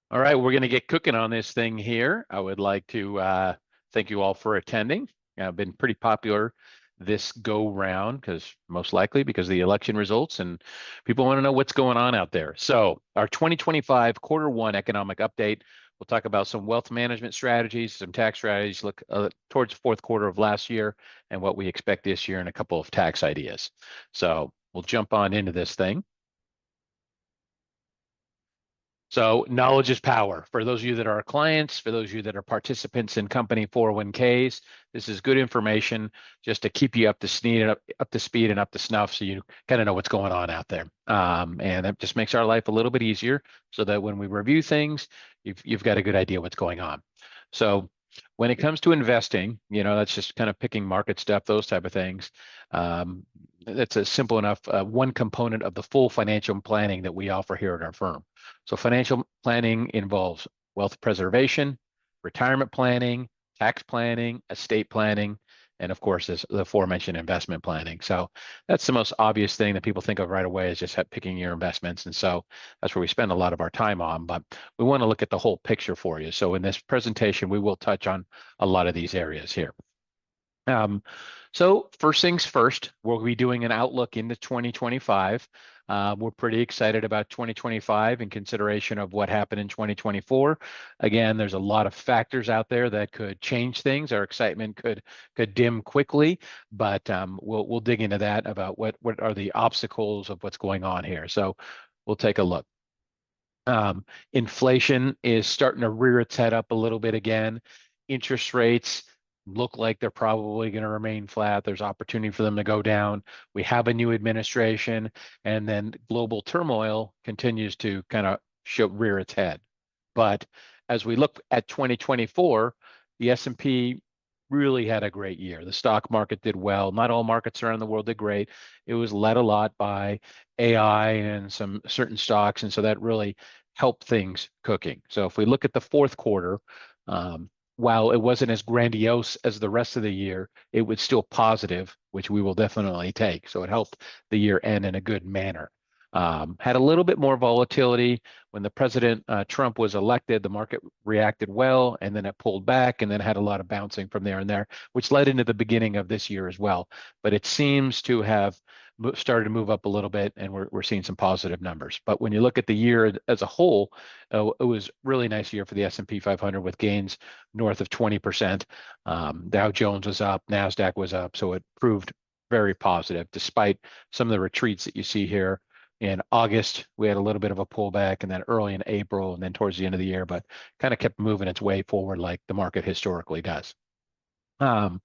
All right, we're going to get cooking on this thing here. I would like to thank you all for attending. Been pretty popular this go round because most likely because of the election results and people want to know what's going on out there. So our 2025 quarter one economic update. We'll talk about some wealth management strategies, some tax strategies, look towards fourth quarter of last year and what we expect this year and a couple of tax ideas. So we'll jump on into this thing. So knowledge is power. For those of you that are clients, for those of you that are participants in company 401ks, this is good information just to keep you up to speed and up to speed and up to snuff, so you kind of know what's going on out there. And that just makes our life a little bit easier, so that when we review things, you've got a good idea what's going on. So when it comes to investing, that's just kind of picking market stuff, those type of things. That's a simple enough one component of the full financial planning that we offer here at our firm. So financial planning involves wealth preservation, retirement planning, tax planning, estate planning, and of course, this, the aforementioned investment planning. So that's the most obvious thing that people think of right away, is just picking your investments. And so that's where we spend a lot of our time on, but we want to look at the whole picture for you. So in this presentation, we will touch on a lot of these areas here. So first things first, we'll be doing an outlook into 2025. We're pretty excited about 2025 in consideration of what happened in 2024. Again, there's a lot of factors out there that could change things. Our excitement could dim quickly, but we'll dig into that about what are the obstacles of what's going on here. So we'll take a look. Inflation is starting to rear its head up a little bit again. Interest rates look like they're probably going to remain flat. There's opportunity for them to go down. We have a new administration, and then global turmoil continues to kind of rear its head. But as we look at 2024, the S&P really had a great year. The stock market did well. Not all markets around the world did great. It was led a lot by AI and some certain stocks, and so that really helped things cooking. So if we look at the fourth quarter, while it wasn't as grandiose as the rest of the year, it was still positive, which we will definitely take. So it helped the year end in a good manner. Had a little bit more volatility when the President Trump was elected. The market reacted well, and then it pulled back, and then had a lot of bouncing from there and there, which led into the beginning of this year as well. But it seems to have started to move up a little bit, and we're seeing some positive numbers. But when you look at the year as a whole, it was really nice year for the S&P 500 with gains north of 20%. Dow Jones was up, NASDAQ was up, so it proved very positive despite some of the retreats that you see here. In August, we had a little bit of a pullback, and then early in April, and then towards the end of the year, but kind of kept moving its way forward like the market historically does. Now,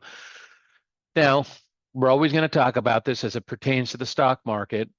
we're always going to talk about this as it pertains to the stock market.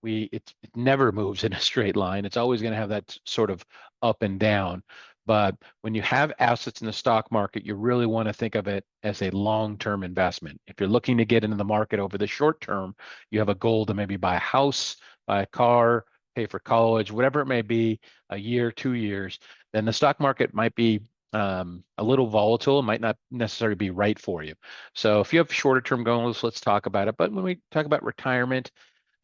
It never moves in a straight line. It's always going to have that sort of up and down. But when you have assets in the stock market, you really want to think of it as a long-term investment. If you're looking to get into the market over the short term, you have a goal to maybe buy a house, buy a car, pay for college, whatever it may be, a year, 2 years, then the stock market might be a little volatile, might not necessarily be right for you. So if you have shorter term goals, let's talk about it. But when we talk about retirement,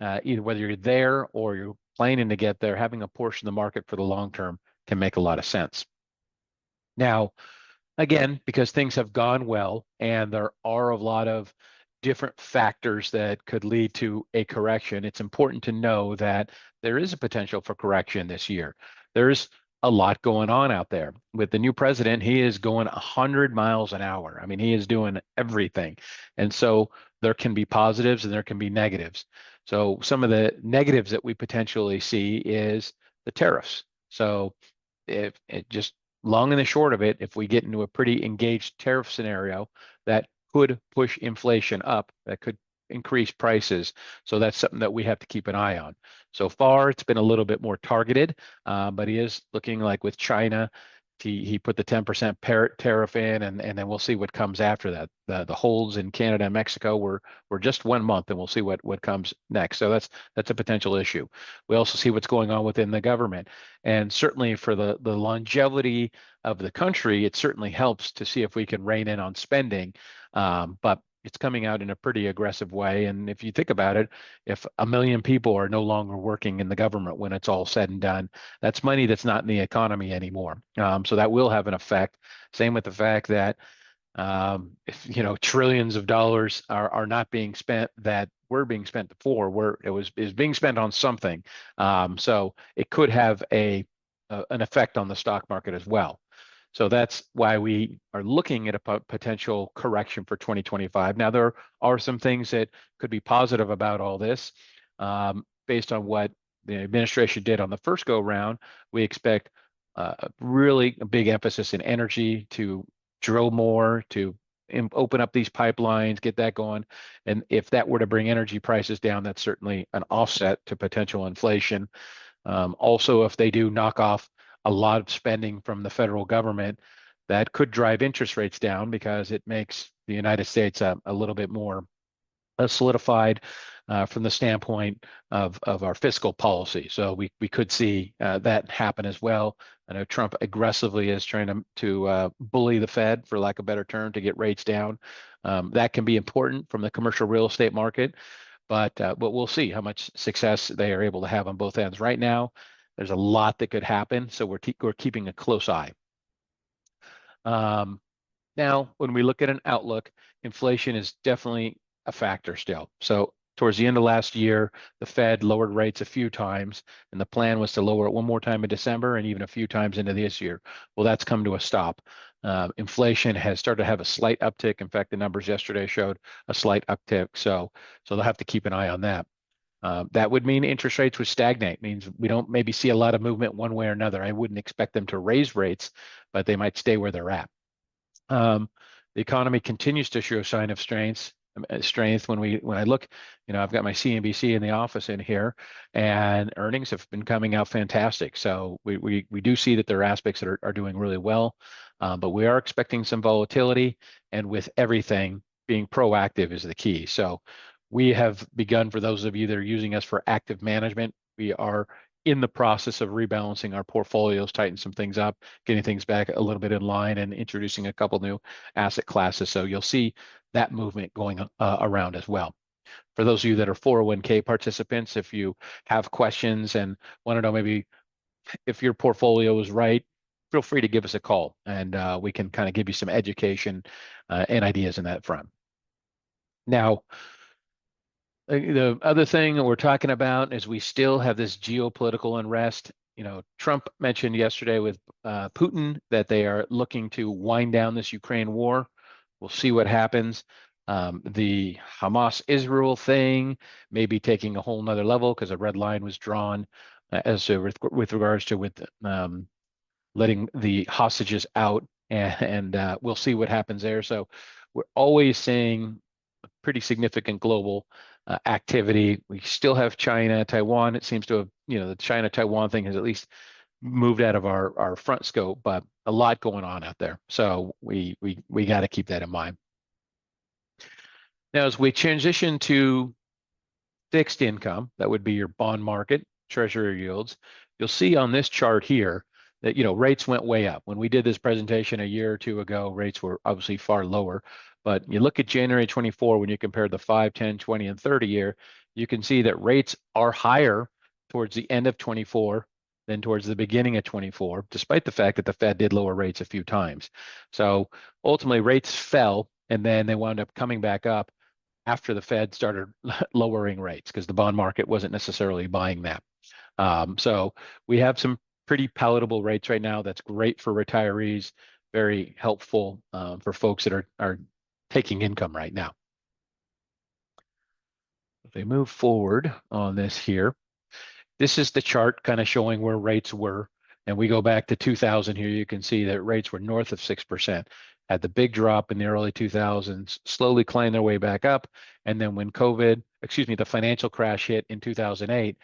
either whether you're there or you're planning to get there, having a portion of the market for the long term can make a lot of sense. Now, again, because things have gone well and there are a lot of different factors that could lead to a correction, it's important to know that there is a potential for correction this year. There's a lot going on out there. With the new president, he is going 100 miles an hour. I mean, he is doing everything. And so there can be positives and there can be negatives. So some of the negatives that we potentially see is the tariffs. So if it just long and the short of it, if we get into a pretty engaged tariff scenario, that could push inflation up, that could increase prices. So that's something that we have to keep an eye on. So far, it's been a little bit more targeted, but he is looking like with China, he put the 10% tariff in, and then we'll see what comes after that. The holds in Canada and Mexico were just 1 month, and we'll see what comes next. So that's a potential issue. We also see what's going on within the government, and certainly for the longevity of the country, it certainly helps to see if we can rein in on spending. But it's coming out in a pretty aggressive way. And if you think about it, if 1 million people are no longer working in the government when it's all said and done, that's money that's not in the economy anymore. So that will have an effect. Same with the fact that if trillions of dollars are not being spent that were being spent before, where it was is being spent on something. So it could have an effect on the stock market as well. So that's why we are looking at a potential correction for 2025. Now, there are some things that could be positive about all this. Based on what the administration did on the first go round, we expect really a big emphasis in energy to drill more, to open up these pipelines, get that going. And if that were to bring energy prices down, that's certainly an offset to potential inflation. Also, if they do knock off a lot of spending from the federal government, that could drive interest rates down because it makes the United States a little bit more solidified from the standpoint of our fiscal policy. So we could see that happen as well. I know Trump aggressively is trying to bully the Fed, for lack of a better term, to get rates down. That can be important from the commercial real estate market, but we'll see how much success they are able to have on both ends. Right now, there's a lot that could happen, so we're keeping a close eye. Now, when we look at an outlook, inflation is definitely a factor still. So towards the end of last year, the Fed lowered rates a few times, and the plan was to lower it one more time in December and even a few times into this year. Well, that's come to a stop. Inflation has started to have a slight uptick. In fact, the numbers yesterday showed a slight uptick. So they'll have to keep an eye on that. That would mean interest rates would stagnate, means we don't maybe see a lot of movement one way or another. I wouldn't expect them to raise rates, but they might stay where they're at. The economy continues to show a sign of strength. When I look, I've got my CNBC in the office in here, and earnings have been coming out fantastic. So we do see that there are aspects that are doing really well, but we are expecting some volatility, and with everything, being proactive is the key. So we have begun, for those of you that are using us for active management, we are in the process of rebalancing our portfolios, tighten some things up, getting things back a little bit in line, and introducing a couple new asset classes. So you'll see that movement going around as well. For those of you that are 401k participants, if you have questions and want to know maybe if your portfolio is right, feel free to give us a call, and we can kind of give you some education and ideas in that front. Now, the other thing that we're talking about is we still have this geopolitical unrest. Trump mentioned yesterday with Putin that they are looking to wind down this Ukraine war. We'll see what happens. The Hamas-Israel thing may be taking a whole nother level because a red line was drawn with regards to letting the hostages out, and we'll see what happens there. So we're always seeing pretty significant global activity. We still have China, Taiwan. It seems to have, the China-Taiwan thing has at least moved out of our front scope, but a lot going on out there. So we got to keep that in mind. Now, as we transition to fixed income, that would be your bond market, treasury yields, you'll see on this chart here that, rates went way up. When we did this presentation a year or two ago, rates were obviously far lower. But you look at January 24, when you compare the 5, 10, 20, and 30 year, you can see that rates are higher towards the end of 24 than towards the beginning of 24, despite the fact that the Fed did lower rates a few times. So ultimately, rates fell, and then they wound up coming back up after the Fed started lowering rates because the bond market wasn't necessarily buying that. So we have some pretty palatable rates right now. That's great for retirees, very helpful for folks that are taking income right now. If we move forward on this here, this is the chart kind of showing where rates were. And we go back to 2000 here, you can see that rates were north of 6%. Had the big drop in the early 2000s, slowly climbed their way back up. And then when the financial crash hit in 2008,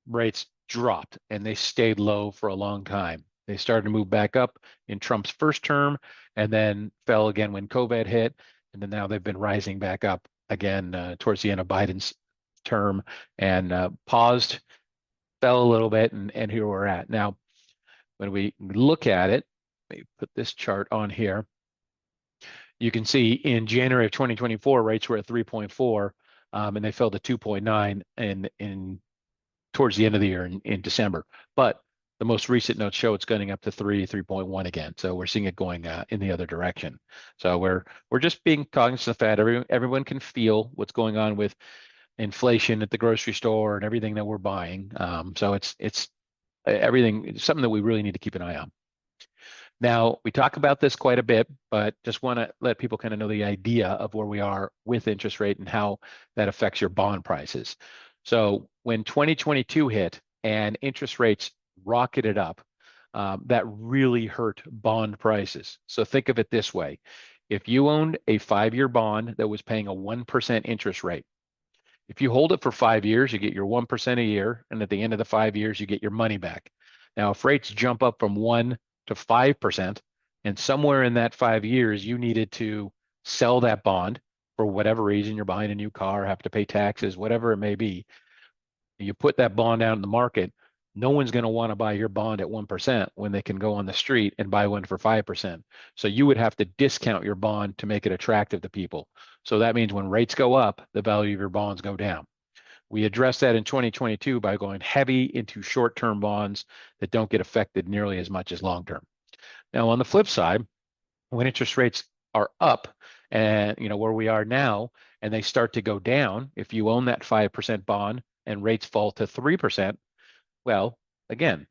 rates dropped and they stayed low for a long time. They started to move back up in Trump's first term and then fell again when COVID hit. And then now they've been rising back up again towards the end of Biden's term and paused, fell a little bit, and here we're at. Now, when we look at it, let me put this chart on here. You can see in January of 2024, rates were at 3.4, and they fell to 2.9 in towards the end of the year in December. But the most recent notes show it's going up to 3.1 again. So we're seeing it going in the other direction. So we're just being cognizant of that. Everyone can feel what's going on with inflation at the grocery store and everything that we're buying. So it's everything. It's something that we really need to keep an eye on. Now, we talk about this quite a bit, but just want to let people kind of know the idea of where we are with interest rate and how that affects your bond prices. So when 2022 hit and interest rates rocketed up, that really hurt bond prices. So think of it this way. If you owned a 5-year bond that was paying a 1% interest rate, if you hold it for 5 years, you get your 1% a year, and at the end of the 5 years, you get your money back. Now, if rates jump up from 1 to 5%, and somewhere in that 5 years, you needed to sell that bond for whatever reason, you're buying a new car, have to pay taxes, whatever it may be, you put that bond out in the market, no one's going to want to buy your bond at 1% when they can go on the street and buy one for 5%. So you would have to discount your bond to make it attractive to people. So that means when rates go up, the value of your bonds go down. We addressed that in 2022 by going heavy into short-term bonds that don't get affected nearly as much as long-term. Now, on the flip side, when interest rates are up and where we are now, and they start to go down, if you own that 5% bond and rates fall to 3%, well, again,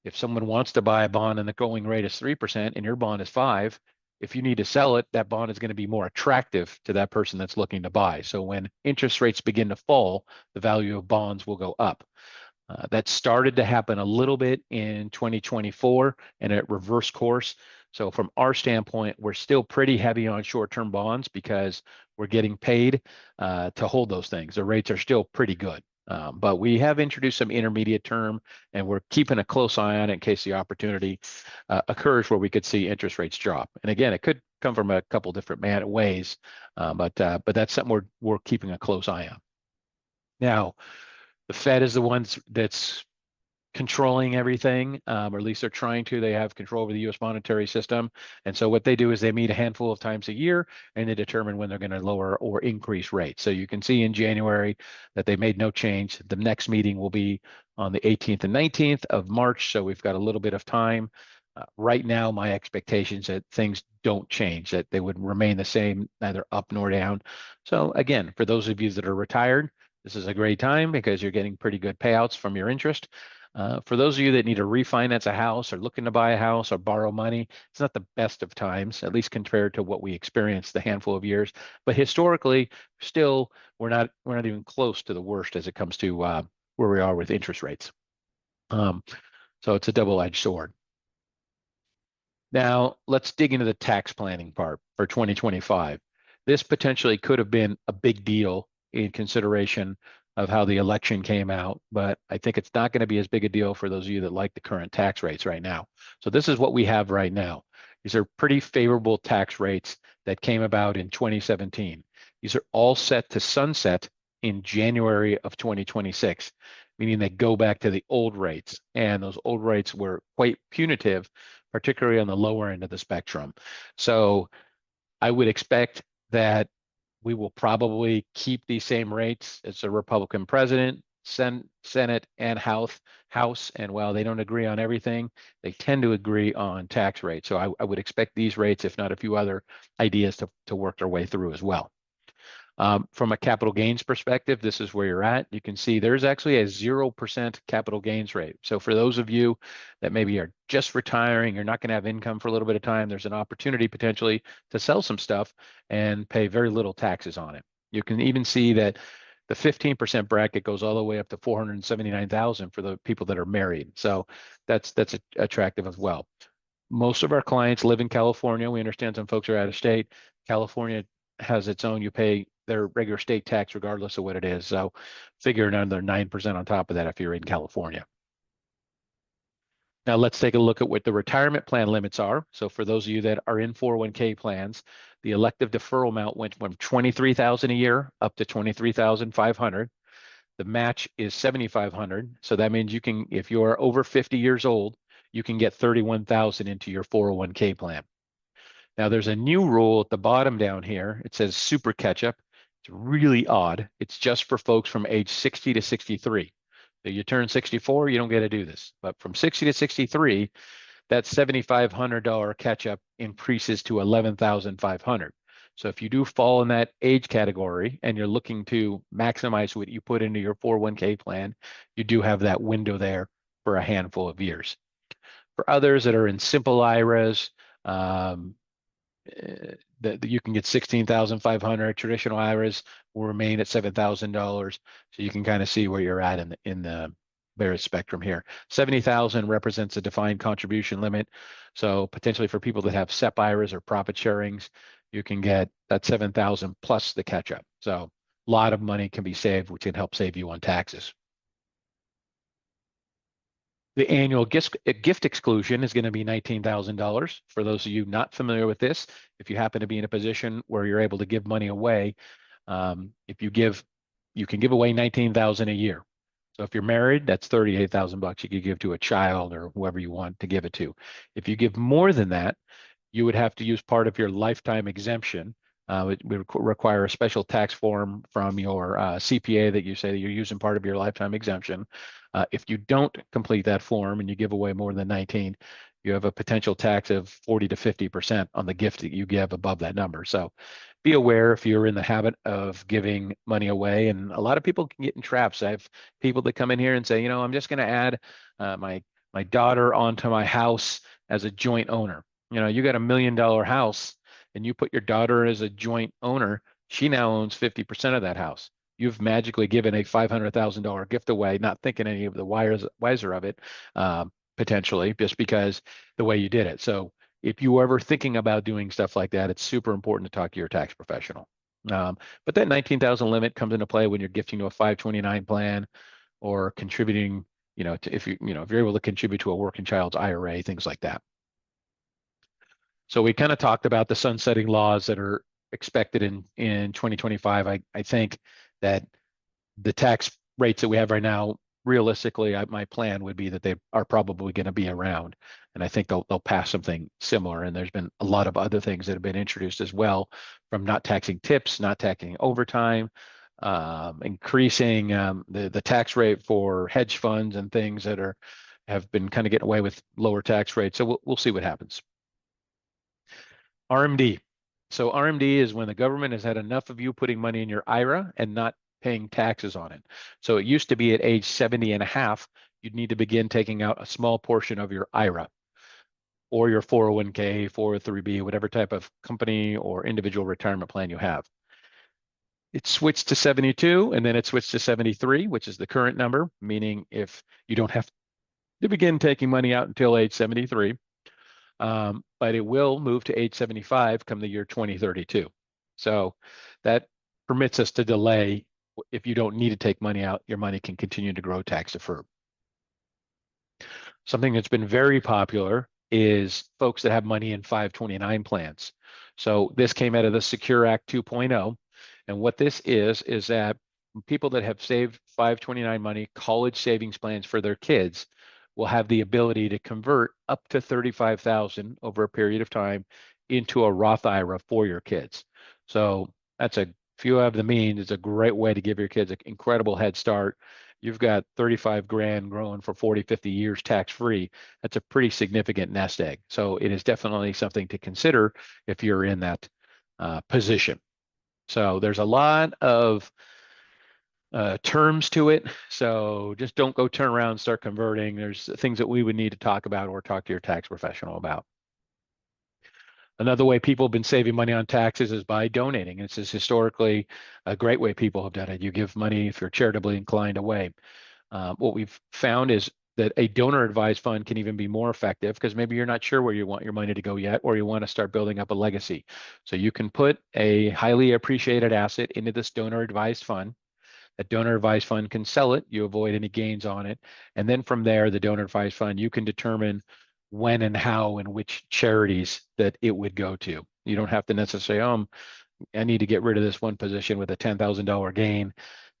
if someone wants to buy a bond and the going rate is 3% and your bond is 5, if you need to sell it, that bond is going to be more attractive to that person that's looking to buy. So when interest rates begin to fall, the value of bonds will go up. That started to happen a little bit in 2024 and it reversed course. So from our standpoint, we're still pretty heavy on short-term bonds because we're getting paid to hold those things. The rates are still pretty good. But we have introduced some intermediate term and we're keeping a close eye on it in case the opportunity occurs where we could see interest rates drop. And again, it could come from a couple different ways, but that's something we're keeping a close eye on. Now, the Fed is the one that's controlling everything, or at least they're trying to. They have control over the U.S. monetary system. And so what they do is they meet a handful of times a year and they determine when they're going to lower or increase rates. So you can see in January that they made no change. The next meeting will be on the 18th and 19th of March. So we've got a little bit of time. Right now, my expectations that things don't change, that they would remain the same, neither up nor down. So again, for those of you that are retired, this is a great time because you're getting pretty good payouts from your interest. For those of you that need to refinance a house or looking to buy a house or borrow money, it's not the best of times, at least compared to what we experienced the handful of years. But historically, still, we're not even close to the worst as it comes to where we are with interest rates. So it's a double-edged sword. Now, let's dig into the tax planning part for 2025. This potentially could have been a big deal in consideration of how the election came out, but I think it's not going to be as big a deal for those of you that like the current tax rates right now. So this is what we have right now. These are pretty favorable tax rates that came about in 2017. These are all set to sunset in January of 2026, meaning they go back to the old rates. And those old rates were quite punitive, particularly on the lower end of the spectrum. So I would expect that we will probably keep these same rates. It's a Republican president, Senate, and House. And while they don't agree on everything, they tend to agree on tax rates. So I would expect these rates, if not a few other ideas, to work their way through as well. From a capital gains perspective, this is where you're at. You can see there's actually a 0% capital gains rate. So for those of you that maybe are just retiring, you're not going to have income for a little bit of time, there's an opportunity potentially to sell some stuff and pay very little taxes on it. You can even see that the 15% bracket goes all the way up to 479,000 for the people that are married. So that's attractive as well. Most of our clients live in California. We understand some folks are out of state. California has its own, you pay their regular state tax regardless of what it is. So figure another 9% on top of that if you're in California. Now let's take a look at what the retirement plan limits are. So for those of you that are in 401k plans, the elective deferral amount went from 23,000 a year up to 23,500. The match is 7,500. So that means you can, if you're over 50 years old, you can get 31,000 into your 401k plan. Now there's a new rule at the bottom down here. It says super catch-up. It's really odd. It's just for folks from age 60 to 63. So you turn 64, you don't get to do this. But from 60 to 63, that $7,500 catch-up increases to 11,500. So if you do fall in that age category and you're looking to maximize what you put into your 401k plan, you do have that window there for a handful of years. For others that are in simple IRAs, um, that you can get 16,500. Traditional IRAs will remain at $7,000. So you can kind of see where you're at in the various spectrum here. 70,000 represents a defined contribution limit. So potentially for people that have SEP IRAs or profit sharings, you can get that 7,000 plus the catch up. So a lot of money can be saved, which can help save you on taxes. The annual gift exclusion is going to be $19,000. For those of you not familiar with this, if you happen to be in a position where you're able to give money away, if you give, you can give away 19,000 a year. So if you're married, that's 38,000 bucks you could give to a child or whoever you want to give it to. If you give more than that, you would have to use part of your lifetime exemption. It would require a special tax form from your CPA that you say that you're using part of your lifetime exemption. If you don't complete that form and you give away more than 19, you have a potential tax of 40 to 50% on the gift that you give above that number. So be aware if you're in the habit of giving money away. And a lot of people can get in traps. I have people that come in here and say, I'm just going to add my daughter onto my house as a joint owner. You got $1 million house and you put your daughter as a joint owner, she now owns 50% of that house. You've magically given a $500,000 gift away, not thinking any of the wiser of it, potentially, just because the way you did it. So if you were ever thinking about doing stuff like that, it's super important to talk to your tax professional. But that 19,000 limit comes into play when you're gifting to a 529 plan or contributing, if you're able to contribute to a working child's IRA, things like that. So we kind of talked about the sunsetting laws that are expected in 2025. I think that the tax rates that we have right now, realistically, my plan would be that they are probably going to be around, and I think they'll pass something similar. And there's been a lot of other things that have been introduced as well, from not taxing tips, not taxing overtime, increasing the tax rate for hedge funds and things that have been kind of getting away with lower tax rates. So we'll see what happens. RMD. So RMD is when the government has had enough of you putting money in your IRA and not paying taxes on it. So it used to be at age 70 and a half, you'd need to begin taking out a small portion of your IRA or your 401k, 403b, whatever type of company or individual retirement plan you have. It switched to 72 and then it switched to 73, which is the current number, meaning if you don't have to begin taking money out until age 73. But it will move to age 75 come the year 2032. So that permits us to delay. If you don't need to take money out, your money can continue to grow tax deferred. Something that's been very popular is folks that have money in 529 plans. So this came out of the Secure Act 2.0. And what this is that people that have saved 529 money, college savings plans for their kids, will have the ability to convert up to 35,000 over a period of time into a Roth IRA for your kids. So if you have the means, it's a great way to give your kids an incredible head start. You've got 35 grand growing for 40, 50 years tax-free. That's a pretty significant nest egg. So it is definitely something to consider if you're in that position. So there's a lot of terms to it. So just don't go turn around and start converting. There's things that we would need to talk about or talk to your tax professional about. Another way people have been saving money on taxes is by donating. This is historically a great way people have done it. You give money if you're charitably inclined away. What we've found is that a donor advised fund can even be more effective because maybe you're not sure where you want your money to go yet, or you want to start building up a legacy. So you can put a highly appreciated asset into this donor advised fund. That donor advised fund can sell it. You avoid any gains on it. And then from there, the donor advised fund, you can determine when and how and which charities that it would go to. You don't have to necessarily say, I need to get rid of this one position with a $10,000 gain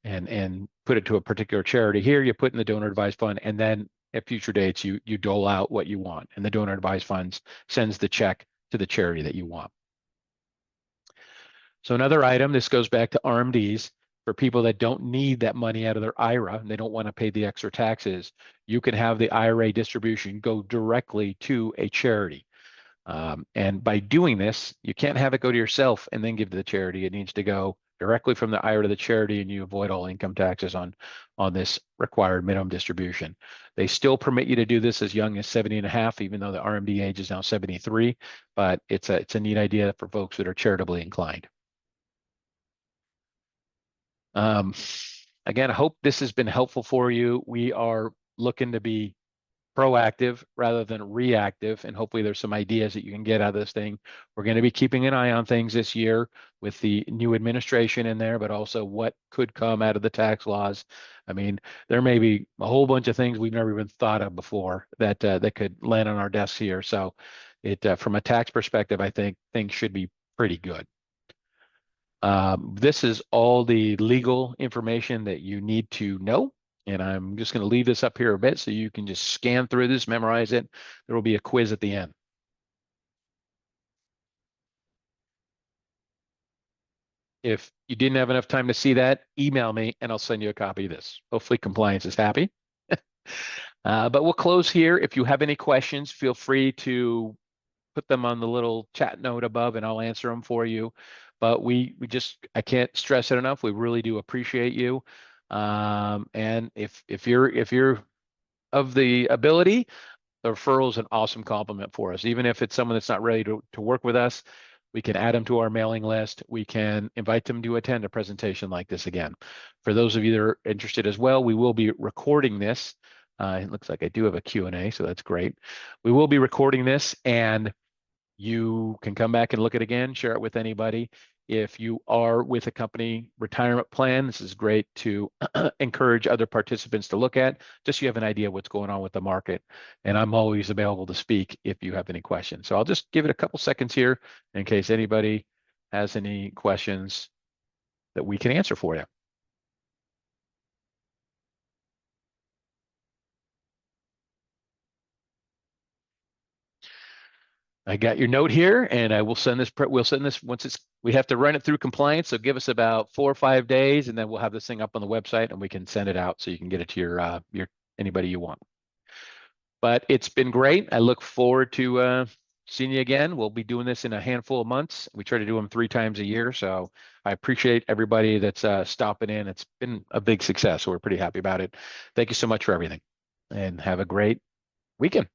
and put it to a particular charity. Here, you put in the donor advised fund, and then at future dates, you dole out what you want. And the donor advised funds sends the check to the charity that you want. So another item, this goes back to RMDs. For people that don't need that money out of their IRA and they don't want to pay the extra taxes, you can have the IRA distribution go directly to a charity. And by doing this, you can't have it go to yourself and then give to the charity. It needs to go directly from the IRA to the charity, and you avoid all income taxes on this required minimum distribution. They still permit you to do this as young as 70 and a half, even though the RMD age is now 73. But it's a neat idea for folks that are charitably inclined. Again, I hope this has been helpful for you. We are looking to be proactive rather than reactive, and hopefully there's some ideas that you can get out of this thing. We're going to be keeping an eye on things this year with the new administration in there, but also what could come out of the tax laws. I mean, there may be a whole bunch of things we've never even thought of before that that could land on our desks here. So from a tax perspective, I think things should be pretty good. This is all the legal information that you need to know. And I'm just going to leave this up here a bit so you can just scan through this, memorize it. There will be a quiz at the end. If you didn't have enough time to see that, email me and I'll send you a copy of this. Hopefully compliance is happy. But we'll close here. If you have any questions, feel free to put them on the little chat note above and I'll answer them for you. But we just, I can't stress it enough. We really do appreciate you. And if you're of the ability, the referral is an awesome compliment for us. Even if it's someone that's not ready to work with us, we can add them to our mailing list. We can invite them to attend a presentation like this again. For those of you that are interested as well, we will be recording this. It looks like I do have a Q&A, so that's great. We will be recording this, and you can come back and look at it again, share it with anybody. If you are with a company retirement plan, this is great to encourage other participants to look at, just so you have an idea what's going on with the market. And I'm always available to speak if you have any questions. So I'll just give it a couple seconds here in case anybody has any questions that we can answer for you. I got your note here, and I will send this. We'll send this once it's. We have to run it through compliance, so give us about 4 or 5 days, and then we'll have this thing up on the website, and we can send it out so you can get it to your anybody you want. But it's been great. I look forward to seeing you again. We'll be doing this in a handful of months. We try to do them 3 times a year, so I appreciate everybody that's stopping in. It's been a big success, so we're pretty happy about it. Thank you so much for everything, and have a great weekend.